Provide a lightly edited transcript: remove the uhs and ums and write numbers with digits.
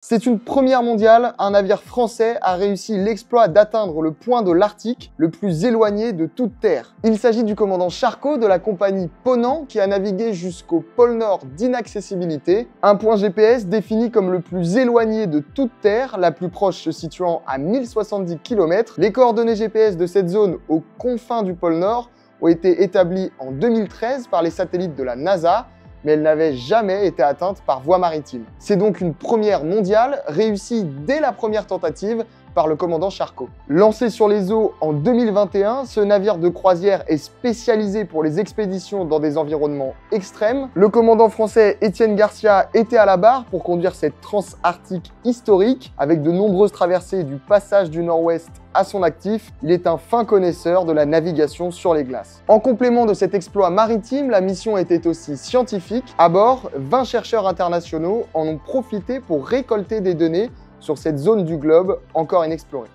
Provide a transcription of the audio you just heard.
C'est une première mondiale, un navire français a réussi l'exploit d'atteindre le point de l'Arctique le plus éloigné de toute terre. Il s'agit du commandant Charcot de la compagnie Ponant qui a navigué jusqu'au pôle Nord d'inaccessibilité, un point GPS défini comme le plus éloigné de toute terre, la plus proche se situant à 1070 km. Les coordonnées GPS de cette zone aux confins du pôle Nord ont été établies en 2013 par les satellites de la NASA, mais elle n'avait jamais été atteinte par voie maritime. C'est donc une première mondiale réussie dès la première tentative par le commandant Charcot. Lancé sur les eaux en 2021, ce navire de croisière est spécialisé pour les expéditions dans des environnements extrêmes. Le commandant français Étienne Garcia était à la barre pour conduire cette transarctique historique, avec de nombreuses traversées du passage du Nord-Ouest à son actif. Il est un fin connaisseur de la navigation sur les glaces. En complément de cet exploit maritime, la mission était aussi scientifique. À bord, 20 chercheurs internationaux en ont profité pour récolter des données sur cette zone du globe encore inexplorée.